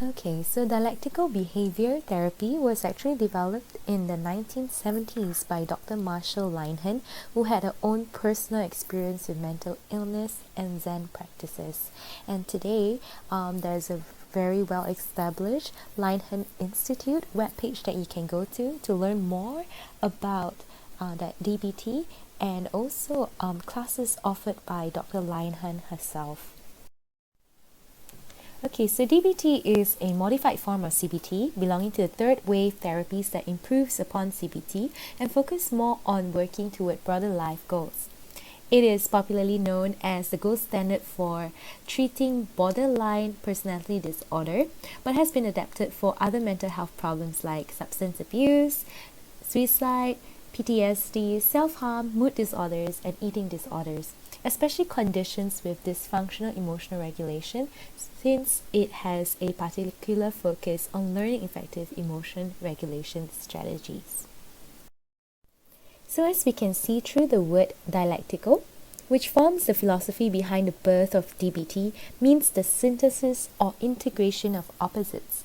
Okay, so dialectical behavior therapy was actually developed in the 1970s by Dr. Marshall Linehan, who had her own personal experience with mental illness and Zen practices. And today, there's a very well established Linehan Institute webpage that you can go to learn more about that DBT and also classes offered by Dr. Linehan herself. Okay, so DBT is a modified form of CBT belonging to the third wave therapies that improves upon CBT and focus more on working toward broader life goals. It is popularly known as the gold standard for treating borderline personality disorder, but has been adapted for other mental health problems like substance abuse, suicide, PTSD, self-harm, mood disorders, and eating disorders, especially conditions with dysfunctional emotional regulation, since it has a particular focus on learning effective emotion regulation strategies. So as we can see through the word dialectical, which forms the philosophy behind the birth of DBT, means the synthesis or integration of opposites.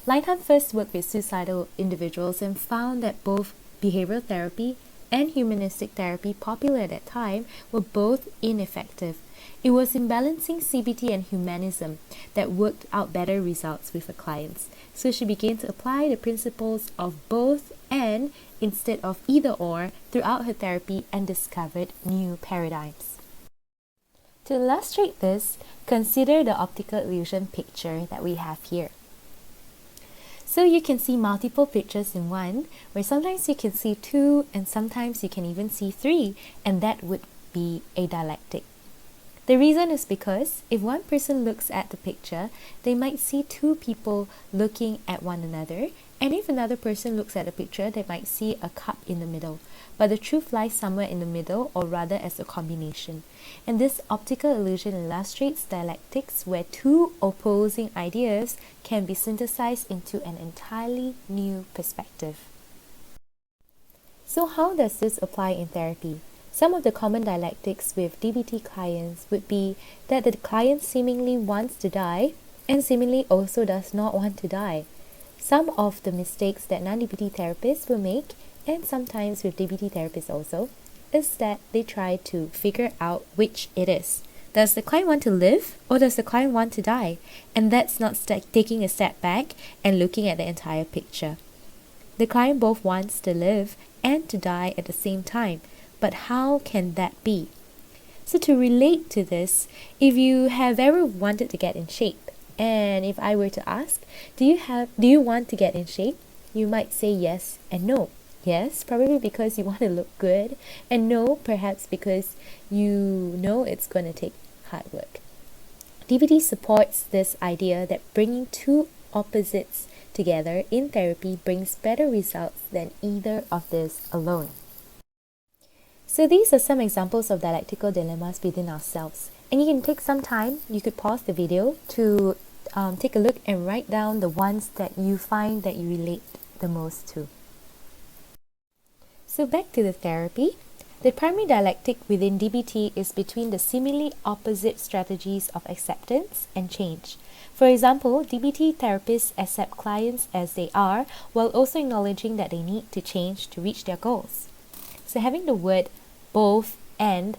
Linehan first worked with suicidal individuals and found that both behavioral therapy and humanistic therapy popular at that time were both ineffective. It was in balancing CBT and humanism that worked out better results with her clients. So she began to apply the principles of both and instead of either or throughout her therapy and discovered new paradigms. To illustrate this, consider the optical illusion picture that we have here. So you can see multiple pictures in one, where sometimes you can see two and sometimes you can even see three, and that would be a dialectic. The reason is because if one person looks at the picture, they might see two people looking at one another, and if another person looks at the picture, they might see a cup in the middle. But the truth lies somewhere in the middle, or rather as a combination. And this optical illusion illustrates dialectics where two opposing ideas can be synthesized into an entirely new perspective. So how does this apply in therapy? Some of the common dialectics with DBT clients would be that the client seemingly wants to die and seemingly also does not want to die. Some of the mistakes that non-DBT therapists will make, and sometimes with DBT therapists also, is that they try to figure out which it is. Does the client want to live or does the client want to die? And that's not taking a step back and looking at the entire picture. The client both wants to live and to die at the same time, but how can that be? So to relate to this, if you have ever wanted to get in shape, and if I were to ask, do you want to get in shape? You might say yes and no. Yes, probably because you want to look good, and no, perhaps because you know it's going to take hard work. DBT supports this idea that bringing two opposites together in therapy brings better results than either of this alone. So these are some examples of dialectical dilemmas within ourselves. And you can take some time, you could pause the video to take a look and write down the ones that you find that you relate the most to. So back to the therapy. The primary dialectic within DBT is between the seemingly opposite strategies of acceptance and change. For example, DBT therapists accept clients as they are while also acknowledging that they need to change to reach their goals. So having the word both and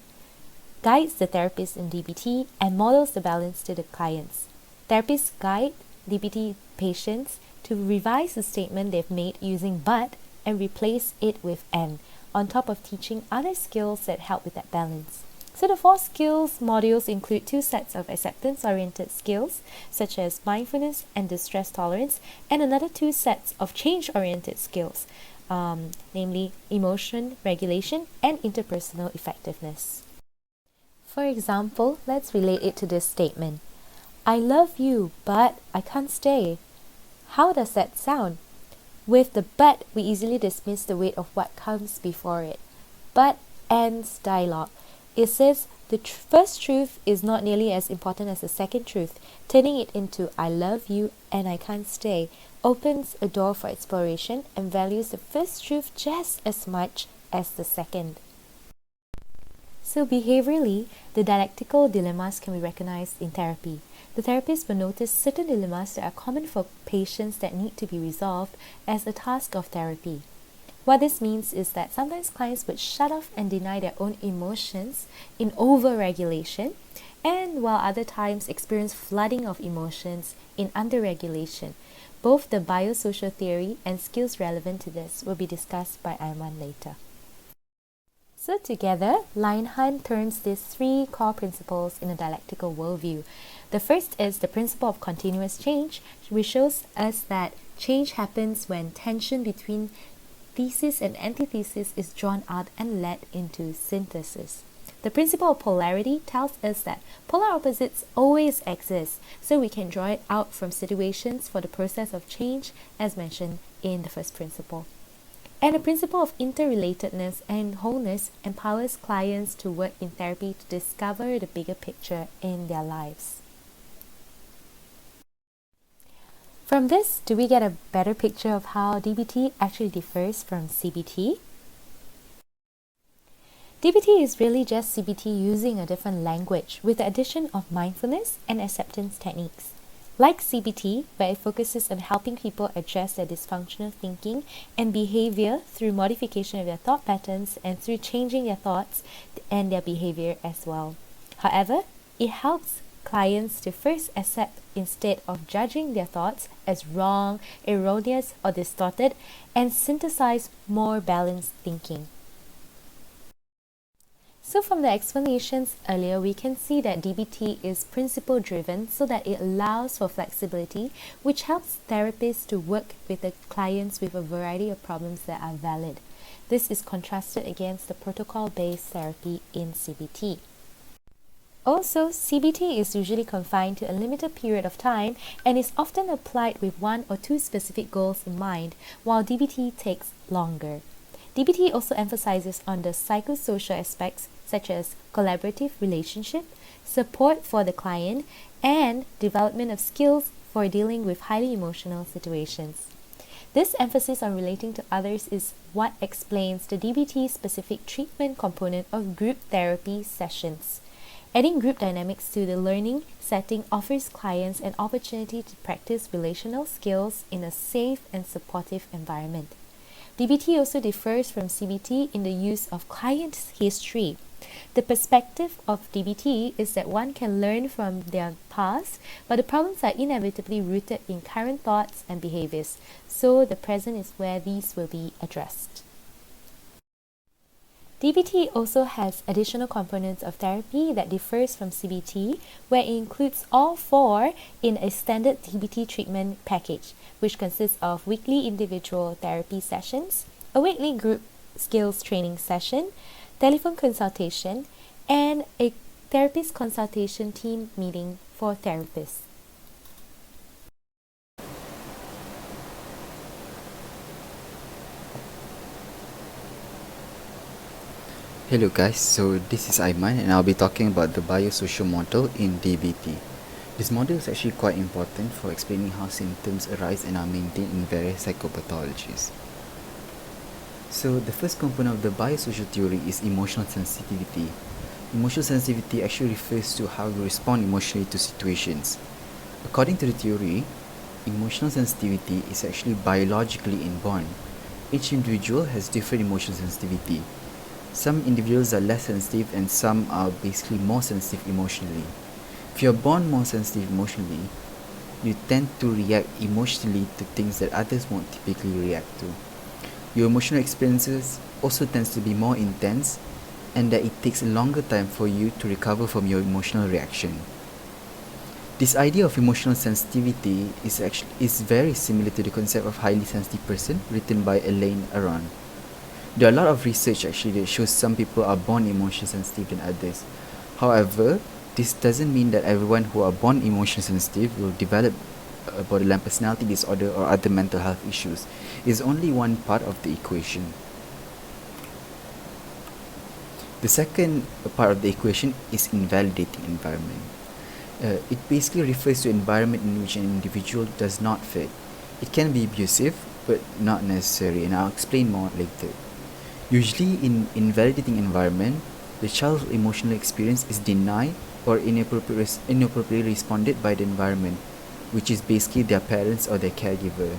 guides the therapist in DBT and models the balance to the clients. Therapists guide DBT patients to revise the statement they've made using but and replace it with and, on top of teaching other skills that help with that balance. So the 4 skills modules include 2 sets of acceptance-oriented skills, such as mindfulness and distress tolerance, and another 2 sets of change-oriented skills, namely emotion regulation and interpersonal effectiveness. For example, let's relate it to this statement. I love you, but I can't stay. How does that sound? With the but, we easily dismiss the weight of what comes before it. But ends dialogue. It says the first truth is not nearly as important as the second truth. Turning it into I love you and I can't stay opens a door for exploration and values the first truth just as much as the second. So, behaviorally, the dialectical dilemmas can be recognized in therapy. The therapist will notice certain dilemmas that are common for patients that need to be resolved as a task of therapy. What this means is that sometimes clients would shut off and deny their own emotions in overregulation, and while other times experience flooding of emotions in underregulation. Both the biosocial theory and skills relevant to this will be discussed by Aiman later. So together, Linehan terms these three core principles in a dialectical worldview. The first is the principle of continuous change, which shows us that change happens when tension between thesis and antithesis is drawn out and led into synthesis. The principle of polarity tells us that polar opposites always exist, so we can draw it out from situations for the process of change as mentioned in the first principle. And the principle of interrelatedness and wholeness empowers clients to work in therapy to discover the bigger picture in their lives. From this, do we get a better picture of how DBT actually differs from CBT? DBT is really just CBT using a different language with the addition of mindfulness and acceptance techniques. Like CBT, where it focuses on helping people address their dysfunctional thinking and behavior through modification of their thought patterns and through changing their thoughts and their behavior as well. However, it helps clients to first accept instead of judging their thoughts as wrong, erroneous, or distorted, and synthesize more balanced thinking. So from the explanations earlier, we can see that DBT is principle driven so that it allows for flexibility, which helps therapists to work with the clients with a variety of problems that are valid. This is contrasted against the protocol-based therapy in CBT. Also, CBT is usually confined to a limited period of time and is often applied with one or two specific goals in mind, while DBT takes longer. DBT also emphasizes on the psychosocial aspects such as collaborative relationship, support for the client, and development of skills for dealing with highly emotional situations. This emphasis on relating to others is what explains the DBT-specific treatment component of group therapy sessions. Adding group dynamics to the learning setting offers clients an opportunity to practice relational skills in a safe and supportive environment. DBT also differs from CBT in the use of client history. The perspective of DBT is that one can learn from their past, but the problems are inevitably rooted in current thoughts and behaviors, so the present is where these will be addressed. DBT also has additional components of therapy that differs from CBT, where it includes all four in a standard DBT treatment package, which consists of weekly individual therapy sessions, a weekly group skills training session, telephone consultation, and a therapist consultation team meeting for therapists. Hello guys, so this is Aiman and I'll be talking about the biosocial model in DBT. This model is actually quite important for explaining how symptoms arise and are maintained in various psychopathologies. So the first component of the biosocial theory is emotional sensitivity. Emotional sensitivity actually refers to how you respond emotionally to situations. According to the theory, emotional sensitivity is actually biologically inborn. Each individual has different emotional sensitivity. Some individuals are less sensitive and some are basically more sensitive emotionally. If you're born more sensitive emotionally, you tend to react emotionally to things that others won't typically react to. Your emotional experiences also tends to be more intense and that it takes a longer time for you to recover from your emotional reaction. This idea of emotional sensitivity is very similar to the concept of highly sensitive person written by Elaine Aron. There are a lot of research actually that shows some people are born emotionally sensitive than others. However, this doesn't mean that everyone who are born emotionally sensitive will develop a borderline personality disorder or other mental health issues. It's only one part of the equation. The second part of the equation is invalidating environment. It basically refers to an environment in which an individual does not fit. It can be abusive, but not necessary, and I'll explain more later. Usually in invalidating environment, the child's emotional experience is denied or inappropriately responded by the environment, which is basically their parents or their caregiver.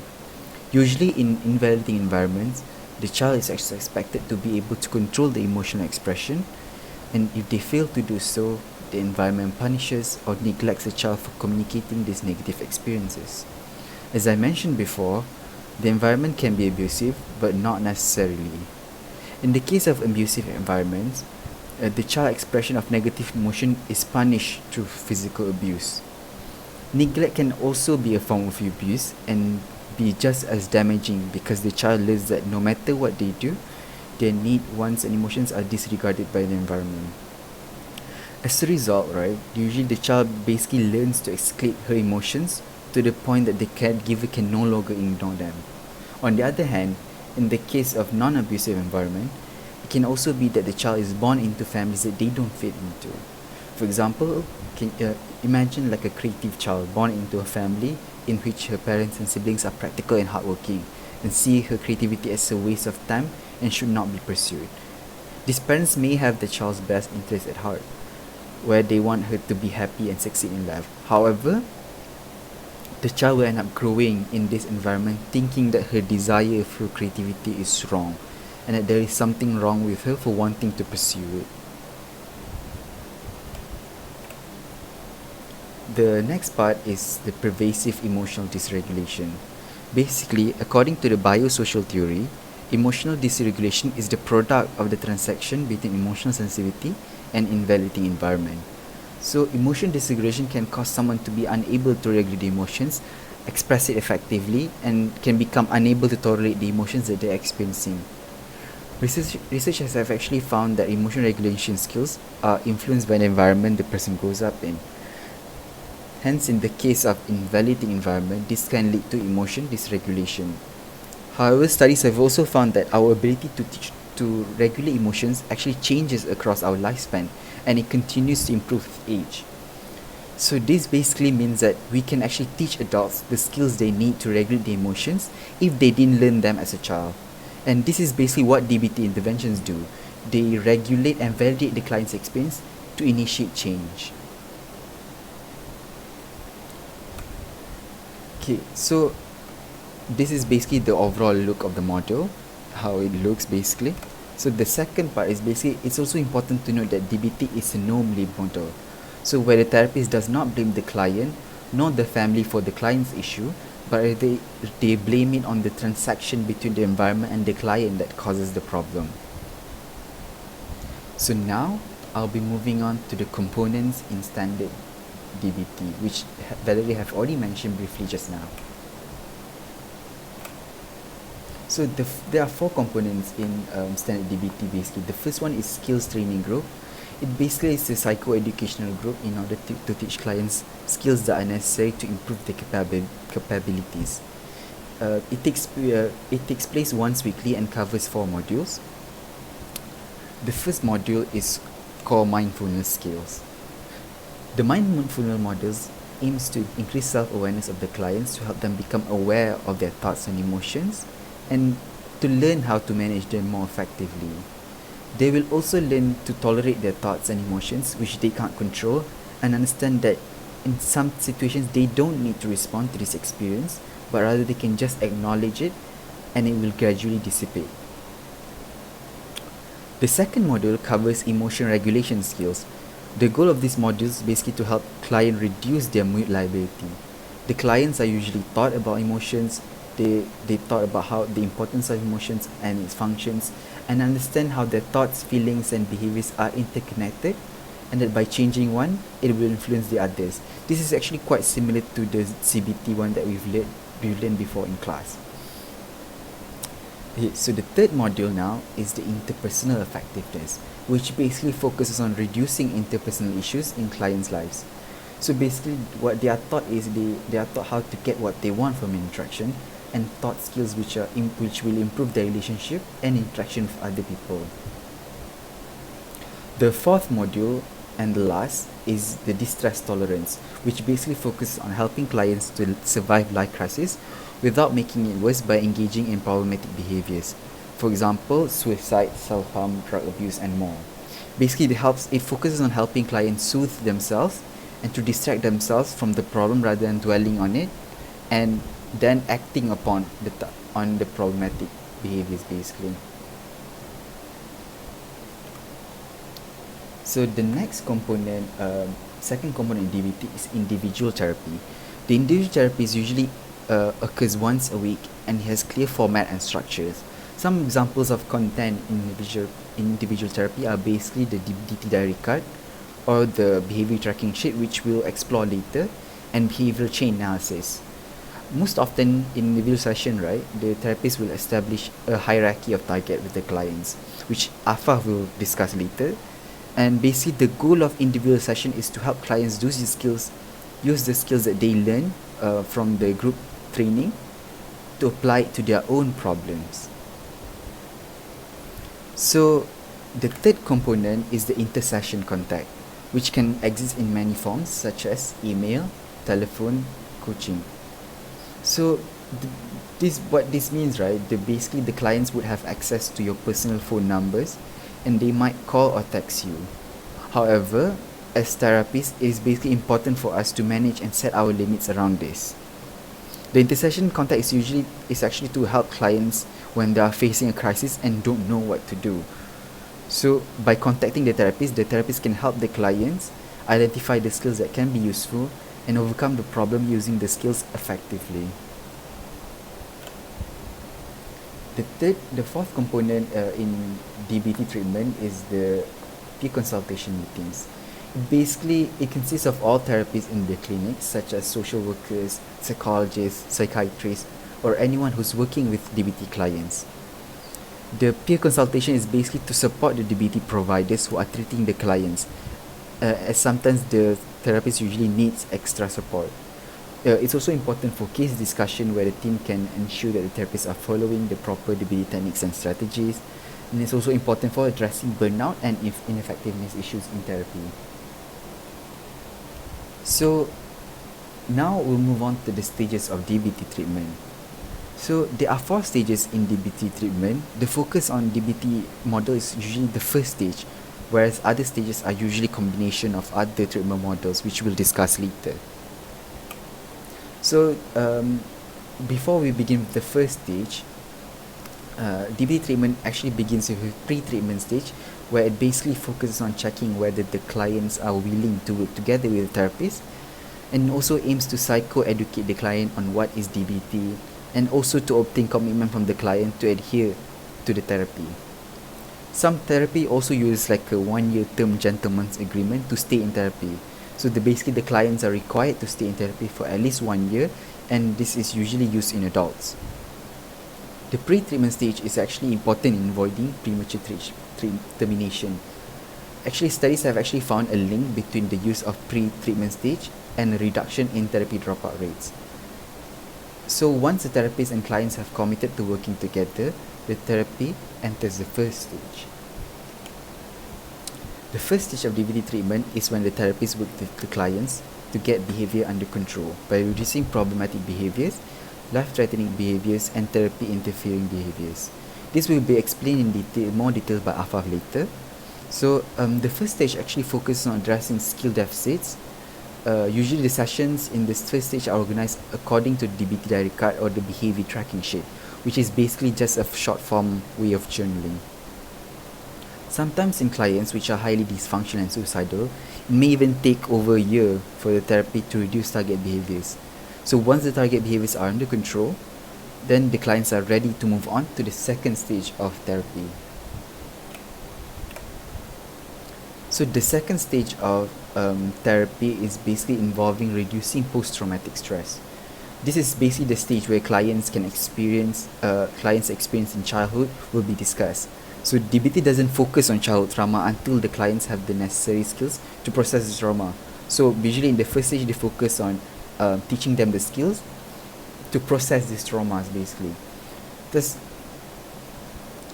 Usually in invalidating environments, the child is expected to be able to control the emotional expression, and if they fail to do so, the environment punishes or neglects the child for communicating these negative experiences. As I mentioned before, the environment can be abusive, but not necessarily. In the case of abusive environments, the child expression of negative emotion is punished through physical abuse. Neglect can also be a form of abuse and be just as damaging because the child learns that no matter what they do, their needs, wants, and emotions are disregarded by the environment. As a result, right, usually the child basically learns to escape her emotions to the point that the caregiver can no longer ignore them. On the other hand, in the case of non-abusive environment, it can also be that the child is born into families that they don't fit into. For example, imagine like a creative child born into a family in which her parents and siblings are practical and hardworking and see her creativity as a waste of time and should not be pursued. These parents may have the child's best interest at heart, where they want her to be happy and succeed in life. However, the child will end up growing in this environment thinking that her desire for creativity is wrong and that there is something wrong with her for wanting to pursue it. The next part is the pervasive emotional dysregulation. Basically, according to the biosocial theory, emotional dysregulation is the product of the transaction between emotional sensitivity and invalidating environment. So emotion dysregulation can cause someone to be unable to regulate the emotions, express it effectively, and can become unable to tolerate the emotions that they're experiencing. Researchers have actually found that emotion regulation skills are influenced by the environment the person grows up in. Hence, in the case of invalidating environment, this can lead to emotion dysregulation. However, studies have also found that our ability to regulate emotions actually changes across our lifespan, and it continues to improve with age. So this basically means that we can actually teach adults the skills they need to regulate their emotions if they didn't learn them as a child. And this is basically what DBT interventions do. They regulate and validate the client's experience to initiate change. Okay, so this is basically the overall look of the module, how it looks basically. So the second part is basically, it's also important to note that DBT is a no-blame model. So where the therapist does not blame the client nor the family for the client's issue, but they blame it on the transaction between the environment and the client that causes the problem. So now I'll be moving on to the components in standard DBT, which Valerie have already mentioned briefly just now. So there are 4 components in standard DBT basically. The first one is skills training group. It basically is a psychoeducational group in order to teach clients skills that are necessary to improve their capabilities. It takes place once weekly and covers 4 modules. The first module is core mindfulness skills. The mindfulness modules aims to increase self-awareness of the clients to help them become aware of their thoughts and emotions and to learn how to manage them more effectively. They will also learn to tolerate their thoughts and emotions which they can't control and understand that in some situations they don't need to respond to this experience, but rather they can just acknowledge it and it will gradually dissipate. The second module covers emotion regulation skills. The goal of these modules is basically to help clients reduce their mood liability. The clients are usually taught about emotions, they thought about how the importance of emotions and its functions, and understand how their thoughts, feelings, and behaviors are interconnected, and that by changing one, it will influence the others. This is actually quite similar to the CBT one that we've learned before in class. Okay, so the third module now is the interpersonal effectiveness, which basically focuses on reducing interpersonal issues in clients' lives. So basically what they are taught is they are taught how to get what they want from interaction and taught skills which will improve their relationship and interaction with other people. The fourth module and the last is the distress tolerance, which basically focuses on helping clients to survive life crisis without making it worse by engaging in problematic behaviors. For example, suicide, self-harm, drug abuse, and more. Basically, it focuses on helping clients soothe themselves and to distract themselves from the problem rather than dwelling on it, and then acting upon on the problematic behaviors basically. So the next component, second component in DBT is individual therapy. The individual therapy is usually occurs once a week and has clear format and structures. Some examples of content in individual therapy are basically the DBT diary card or the behavior tracking sheet, which we'll explore later, and behavioral chain analysis. Most often in individual session, right, the therapist will establish a hierarchy of target with the clients, which Afaf will discuss later. And basically the goal of individual session is to help clients use the skills that they learn from the group training to apply it to their own problems. So the third component is the inter-session contact, which can exist in many forms such as email, telephone, coaching. So what this means, right? Basically the clients would have access to your personal phone numbers and they might call or text you. However, as therapists, it is basically important for us to manage and set our limits around this. The intersession contact is actually to help clients when they are facing a crisis and don't know what to do. So by contacting the therapist can help the clients identify the skills that can be useful and overcome the problem using the skills effectively. The fourth component in DBT treatment is the peer consultation meetings. Basically, it consists of all therapists in the clinic, such as social workers, psychologists, psychiatrists, or anyone who's working with DBT clients. The peer consultation is basically to support the DBT providers who are treating the clients, as sometimes the therapist usually needs extra support. It's also important for case discussion where the team can ensure that the therapists are following the proper DBT techniques and strategies. And it's also important for addressing burnout and ineffectiveness issues in therapy. So now we'll move on to the stages of DBT treatment. So there are 4 stages in DBT treatment. The focus on DBT model is usually the first stage, whereas other stages are usually combination of other treatment models, which we'll discuss later. So before we begin with the first stage, DBT treatment actually begins with a pre-treatment stage, where it basically focuses on checking whether the clients are willing to work together with the therapist, and also aims to psycho-educate the client on what is DBT, and also to obtain commitment from the client to adhere to the therapy. Some therapy also uses like a 1-year term gentleman's agreement to stay in therapy. So basically the clients are required to stay in therapy for at least 1 year, and this is usually used in adults. The pre-treatment stage is actually important in avoiding premature termination. Actually, studies have actually found a link between the use of pre-treatment stage and a reduction in therapy dropout rates. So once the therapist and clients have committed to working together, the therapy enters the first stage. The first stage of DBT treatment is when the therapist works with the clients to get behavior under control by reducing problematic behaviors, life-threatening behaviors, and therapy-interfering behaviors. This will be explained in more detail by Afaf later. So the first stage actually focuses on addressing skill deficits. Usually the sessions in this first stage are organized according to the DBT diary card or the behavior tracking sheet, which is basically just a short form way of journaling. Sometimes in clients which are highly dysfunctional and suicidal, it may even take over a year for the therapy to reduce target behaviors. So once the target behaviors are under control, then the clients are ready to move on to the second stage of therapy. So the second stage of therapy is basically involving reducing post-traumatic stress. This is basically the stage where clients experience in childhood will be discussed. So DBT doesn't focus on childhood trauma until the clients have the necessary skills to process the trauma. So usually in the first stage they focus on teaching them the skills to process these traumas basically. Thus,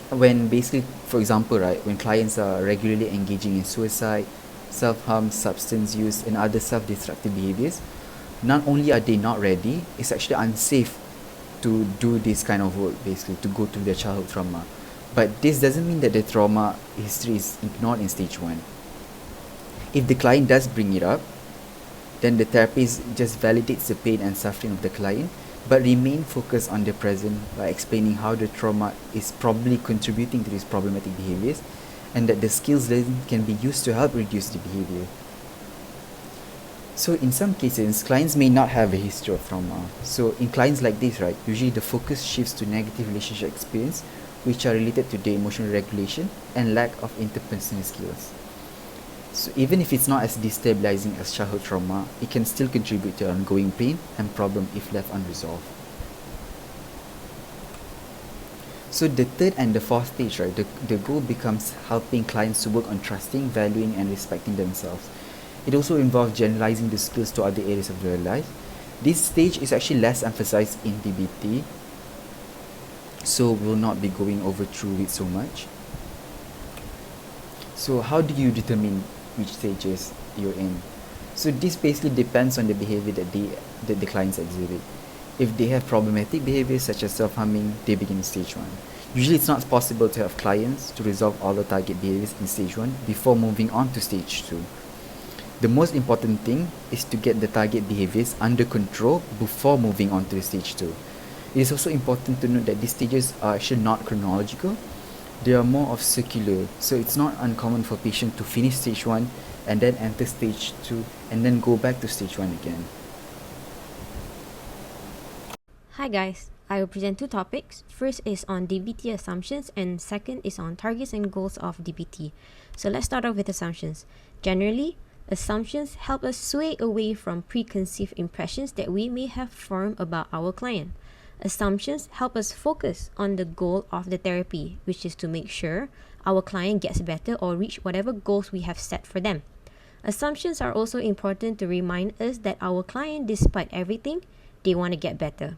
when basically, for example, right, when clients are regularly engaging in suicide, self-harm, substance use, and other self-destructive behaviors, not only are they not ready, it's actually unsafe to do this kind of work, basically, to go through their childhood trauma. But this doesn't mean that the trauma history is ignored in stage 1. If the client does bring it up, then the therapist just validates the pain and suffering of the client, but remain focused on the present by explaining how the trauma is probably contributing to these problematic behaviors, and that the skills learned can be used to help reduce the behavior. So in some cases, clients may not have a history of trauma. So in clients like this, right, usually the focus shifts to negative relationship experience, which are related to their emotional regulation and lack of interpersonal skills. So even if it's not as destabilizing as childhood trauma, it can still contribute to ongoing pain and problem if left unresolved. So the third and the fourth stage, right, the goal becomes helping clients to work on trusting, valuing, and respecting themselves. It also involves generalizing the skills to other areas of their life. This stage is actually less emphasized in DBT, so we'll not be going over through it so much. So how do you determine which stages you're in? So this basically depends on the behavior that the clients exhibit. If they have problematic behaviors such as self-harming, they begin in stage 1. Usually it's not possible to have clients to resolve all the target behaviors in stage 1 before moving on to stage 2. The most important thing is to get the target behaviors under control before moving on to stage 2. It is also important to note that these stages are actually not chronological. They are more of circular, so it's not uncommon for patients to finish stage 1 and then enter stage 2 and then go back to stage 1 again. Hi guys, I will present two topics. First is on DBT assumptions and second is on targets and goals of DBT. So let's start off with assumptions. Generally, assumptions help us sway away from preconceived impressions that we may have formed about our client. Assumptions help us focus on the goal of the therapy, which is to make sure our client gets better or reach whatever goals we have set for them. Assumptions are also important to remind us that our client, despite everything, they want to get better.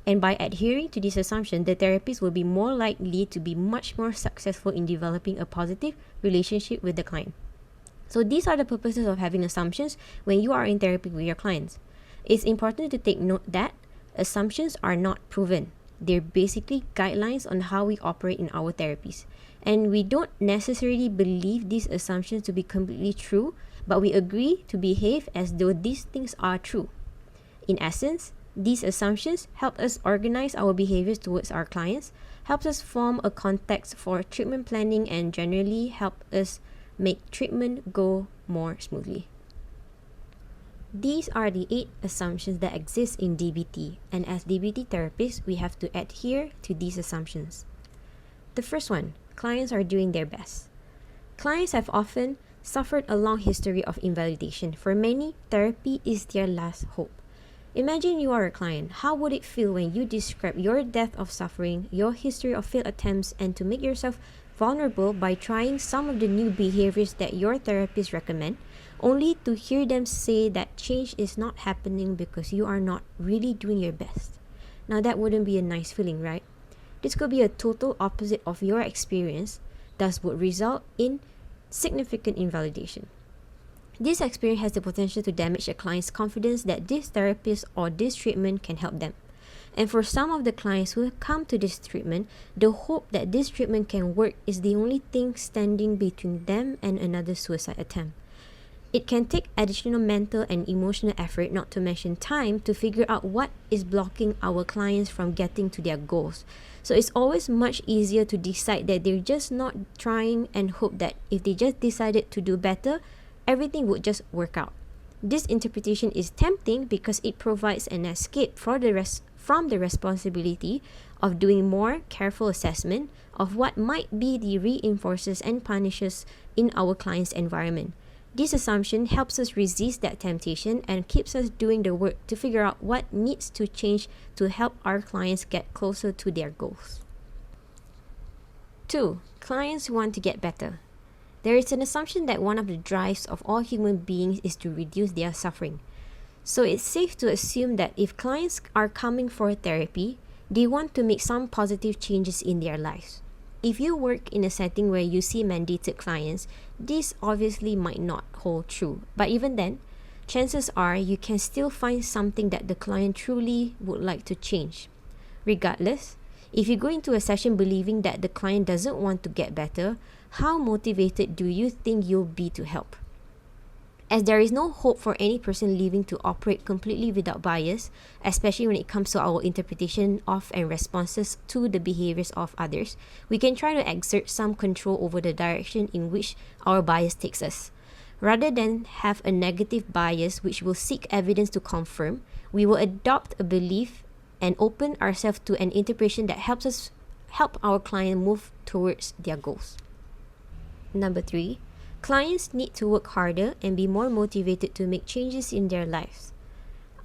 And by adhering to this assumption, the therapist will be more likely to be much more successful in developing a positive relationship with the client. So these are the purposes of having assumptions when you are in therapy with your clients. It's important to take note that assumptions are not proven. They're basically guidelines on how we operate in our therapies. And we don't necessarily believe these assumptions to be completely true, but we agree to behave as though these things are true. In essence, these assumptions help us organize our behaviors towards our clients, helps us form a context for treatment planning, and generally help us make treatment go more smoothly. These are the 8 assumptions that exist in DBT, and as DBT therapists, we have to adhere to these assumptions. The first one, clients are doing their best. Clients have often suffered a long history of invalidation. For many, therapy is their last hope. Imagine you are a client. How would it feel when you describe your depth of suffering, your history of failed attempts, and to make yourself vulnerable by trying some of the new behaviors that your therapist recommend, only to hear them say that change is not happening because you are not really doing your best? Now that wouldn't be a nice feeling, right? This could be a total opposite of your experience, thus would result in significant invalidation. This experience has the potential to damage a client's confidence that this therapist or this treatment can help them. And for some of the clients who have come to this treatment, the hope that this treatment can work is the only thing standing between them and another suicide attempt. It can take additional mental and emotional effort, not to mention time, to figure out what is blocking our clients from getting to their goals. So it's always much easier to decide that they're just not trying and hope that if they just decided to do better, everything would just work out. This interpretation is tempting because it provides an escape from the responsibility of doing more careful assessment of what might be the reinforcers and punishes in our client's environment. This assumption helps us resist that temptation and keeps us doing the work to figure out what needs to change to help our clients get closer to their goals. 2. Clients want to get better. There is an assumption that one of the drives of all human beings is to reduce their suffering. So it's safe to assume that if clients are coming for therapy, they want to make some positive changes in their lives. If you work in a setting where you see mandated clients, this obviously might not hold true. But even then, chances are you can still find something that the client truly would like to change. Regardless, If you go into a session believing that the client doesn't want to get better, how motivated do you think you'll be to help? As there is no hope for any person living to operate completely without bias, especially when it comes to our interpretation of and responses to the behaviors of others, we can try to exert some control over the direction in which our bias takes us. Rather than have a negative bias which will seek evidence to confirm, we will adopt a belief and open ourselves to an interpretation that help our client move towards their goals. Number 3, clients need to work harder and be more motivated to make changes in their lives.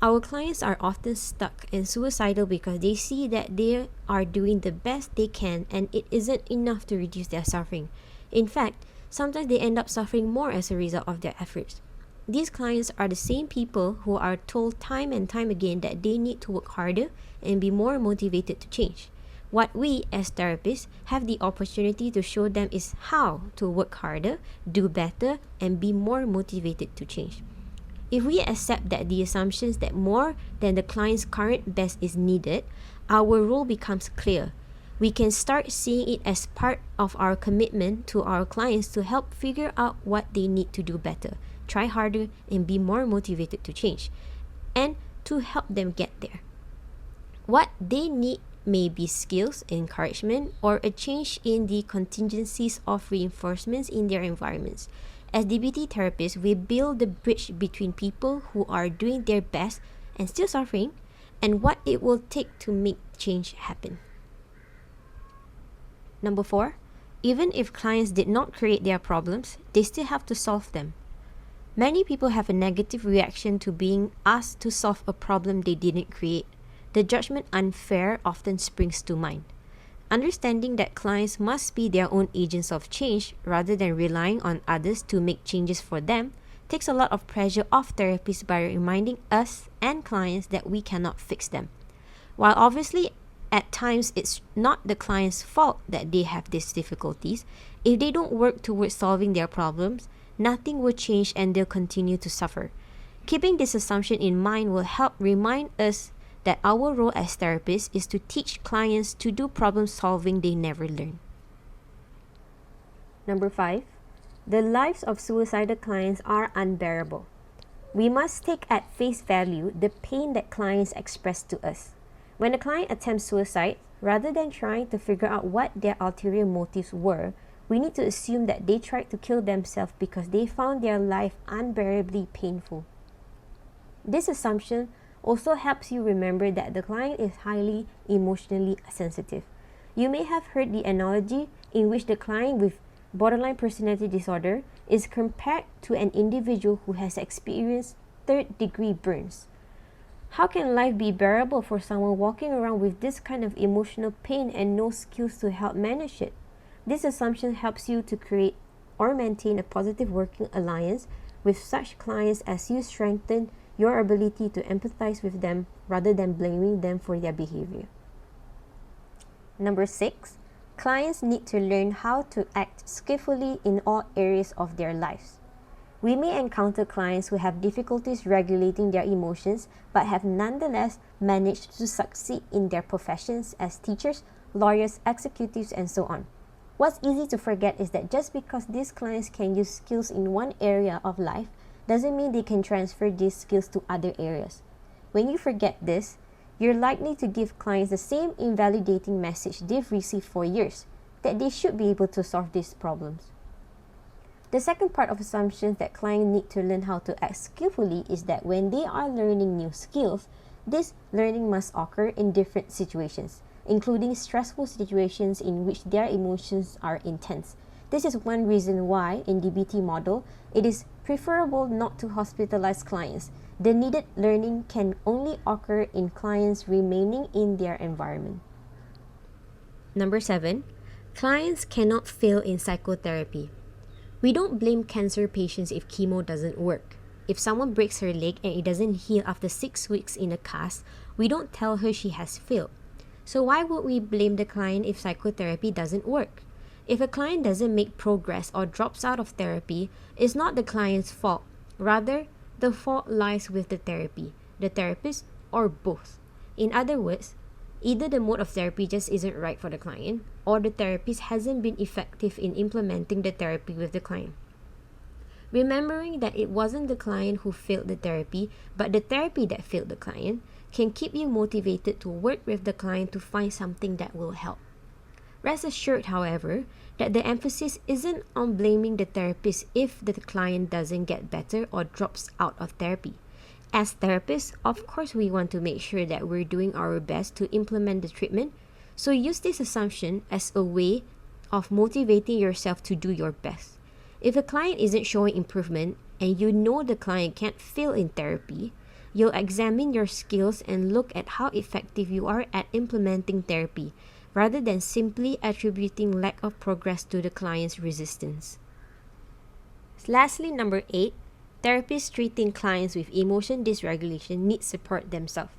Our clients are often stuck and suicidal because they see that they are doing the best they can and it isn't enough to reduce their suffering. In fact, sometimes they end up suffering more as a result of their efforts. These clients are the same people who are told time and time again that they need to work harder and be more motivated to change. What we, as therapists, have the opportunity to show them is how to work harder, do better, and be more motivated to change. If we accept that the assumptions that more than the client's current best is needed, our role becomes clear. We can start seeing it as part of our commitment to our clients to help figure out what they need to do better, try harder, and be more motivated to change, and to help them get there. What they need may be skills, encouragement, or a change in the contingencies of reinforcements in their environments. As DBT therapists, we build the bridge between people who are doing their best and still suffering, and what it will take to make change happen. Number 4, even if clients did not create their problems, they still have to solve them. Many people have a negative reaction to being asked to solve a problem they didn't create. The judgment unfair often springs to mind. Understanding that clients must be their own agents of change rather than relying on others to make changes for them takes a lot of pressure off therapists by reminding us and clients that we cannot fix them. While obviously at times it's not the client's fault that they have these difficulties, if they don't work towards solving their problems, nothing will change and they'll continue to suffer. Keeping this assumption in mind will help remind us that our role as therapists is to teach clients to do problem solving they never learn. Number 5, the lives of suicidal clients are unbearable. We must take at face value the pain that clients express to us. When a client attempts suicide, rather than trying to figure out what their ulterior motives were, we need to assume that they tried to kill themselves because they found their life unbearably painful. This assumption also helps you remember that the client is highly emotionally sensitive. You may have heard the analogy in which the client with borderline personality disorder is compared to an individual who has experienced third-degree burns. How can life be bearable for someone walking around with this kind of emotional pain and no skills to help manage it? This assumption helps you to create or maintain a positive working alliance with such clients as you strengthen your ability to empathize with them rather than blaming them for their behavior. Number 6, clients need to learn how to act skillfully in all areas of their lives. We may encounter clients who have difficulties regulating their emotions but have nonetheless managed to succeed in their professions as teachers, lawyers, executives, and so on. What's easy to forget is that just because these clients can use skills in one area of life doesn't mean they can transfer these skills to other areas. When you forget this, you're likely to give clients the same invalidating message they've received for years, that they should be able to solve these problems. The second part of assumptions that clients need to learn how to act skillfully is that when they are learning new skills, this learning must occur in different situations, including stressful situations in which their emotions are intense. This is one reason why, in DBT model, it is preferable not to hospitalize clients. The needed learning can only occur in clients remaining in their environment. Number 7, clients cannot fail in psychotherapy. We don't blame cancer patients if chemo doesn't work. If someone breaks her leg and it doesn't heal after 6 weeks in a cast, we don't tell her she has failed. So why would we blame the client if psychotherapy doesn't work? If a client doesn't make progress or drops out of therapy, it's not the client's fault. Rather, the fault lies with the therapy, the therapist, or both. In other words, Either the mode of therapy just isn't right for the client, or the therapist hasn't been effective in implementing the therapy with the client. Remembering that it wasn't the client who failed the therapy, but the therapy that failed the client, can keep you motivated to work with the client to find something that will help. Rest assured, however, that the emphasis isn't on blaming the therapist if the client doesn't get better or drops out of therapy. As therapists, of course, we want to make sure that we're doing our best to implement the treatment, so use this assumption as a way of motivating yourself to do your best. If a client isn't showing improvement and you know the client can't fail in therapy, you'll examine your skills and look at how effective you are at implementing therapy, rather than simply attributing lack of progress to the client's resistance. Lastly, number 8, therapists treating clients with emotion dysregulation need support themselves.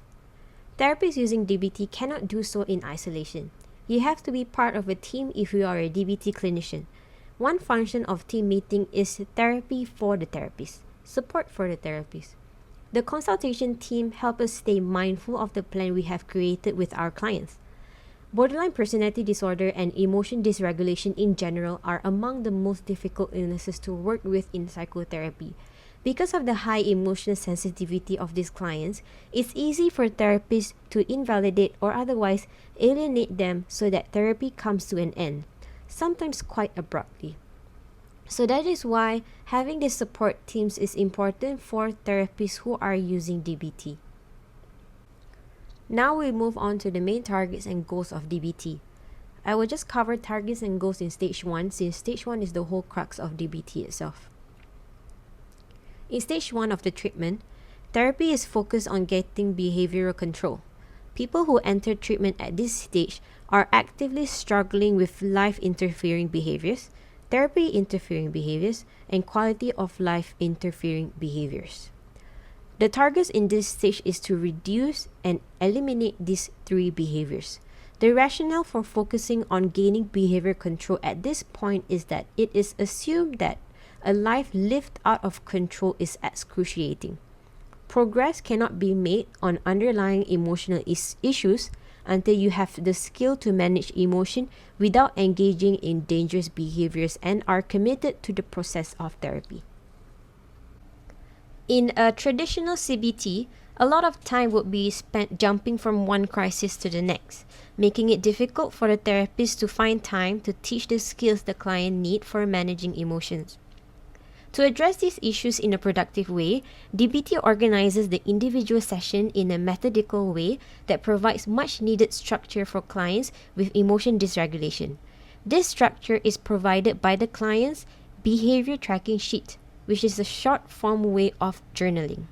Therapists using DBT cannot do so in isolation. You have to be part of a team if you are a DBT clinician. One function of team meeting is therapy for the therapist, support for the therapist. The consultation team help us stay mindful of the plan we have created with our clients. Borderline personality disorder and emotion dysregulation in general are among the most difficult illnesses to work with in psychotherapy. Because of the high emotional sensitivity of these clients, it's easy for therapists to invalidate or otherwise alienate them so that therapy comes to an end, sometimes quite abruptly. So that is why having these support teams is important for therapists who are using DBT. Now we move on to the main targets and goals of DBT. I will just cover targets and goals in stage 1 since stage 1 is the whole crux of DBT itself. In stage 1 of the treatment, therapy is focused on getting behavioral control. People who enter treatment at this stage are actively struggling with life-interfering behaviors, therapy-interfering behaviors, and quality of life-interfering behaviors. The targets in this stage is to reduce and eliminate these 3 behaviors. The rationale for focusing on gaining behavior control at this point is that it is assumed that a life lived out of control is excruciating. Progress cannot be made on underlying emotional issues until you have the skill to manage emotion without engaging in dangerous behaviors and are committed to the process of therapy. In a traditional CBT, a lot of time would be spent jumping from one crisis to the next, making it difficult for the therapist to find time to teach the skills the client need for managing emotions. To address these issues in a productive way, DBT organizes the individual session in a methodical way that provides much needed structure for clients with emotion dysregulation. This structure is provided by the client's behavior tracking sheet, which is a short form way of journaling.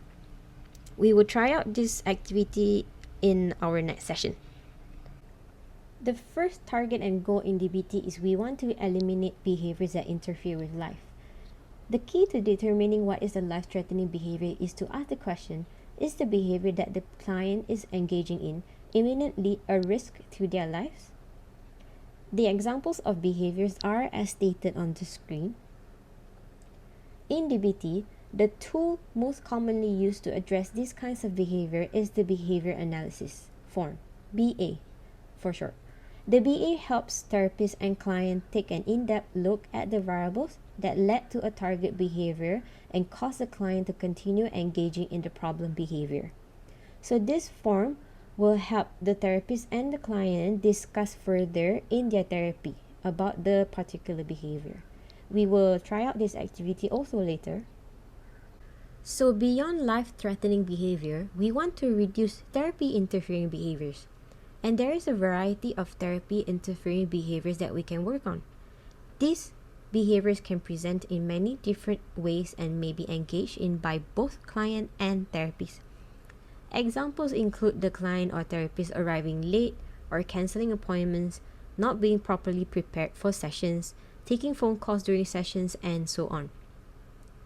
We will try out this activity in our next session. The first target and goal in DBT is we want to eliminate behaviors that interfere with life. The key to determining what is a life-threatening behavior is to ask the question, is the behavior that the client is engaging in imminently a risk to their lives? The examples of behaviors are as stated on the screen. In DBT, the tool most commonly used to address these kinds of behavior is the behavior analysis form, BA for short. The BA helps therapists and clients take an in-depth look at the variables that led to a target behavior and cause the client to continue engaging in the problem behavior. So this form will help the therapist and the client discuss further in their therapy about the particular behavior. We will try out this activity also later. So beyond life-threatening behavior, we want to reduce therapy-interfering behaviors. And there is a variety of therapy-interfering behaviors that we can work on. These behaviors can present in many different ways and may be engaged in by both client and therapist. Examples include the client or therapist arriving late or canceling appointments, not being properly prepared for sessions, taking phone calls during sessions, and so on.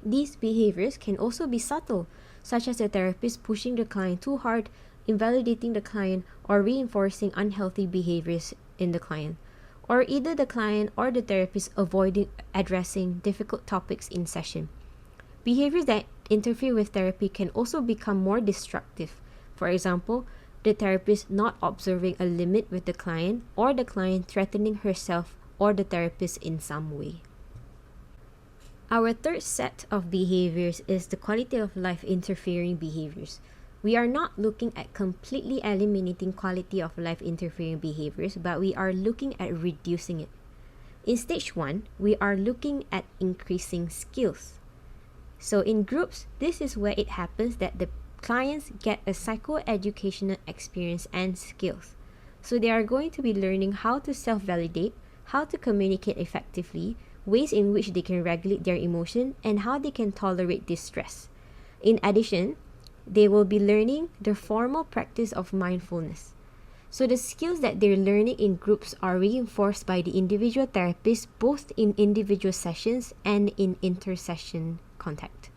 These behaviors can also be subtle, such as the therapist pushing the client too hard, invalidating the client, or reinforcing unhealthy behaviors in the client, or either the client or the therapist avoiding addressing difficult topics in session. Behaviors that interfere with therapy can also become more destructive. For example, the therapist not observing a limit with the client, or the client threatening herself or the therapist in some way. Our third set of behaviors is the quality of life interfering behaviors. We are not looking at completely eliminating quality of life interfering behaviors, but we are looking at reducing it. In stage 1, we are looking at increasing skills. So in groups, this is where it happens that the clients get a psychoeducational experience and skills. So they are going to be learning how to self-validate, how to communicate effectively, ways in which they can regulate their emotion, and how they can tolerate distress. In addition, they will be learning the formal practice of mindfulness. So the skills that they're learning in groups are reinforced by the individual therapist, both in individual sessions and in inter-session contact.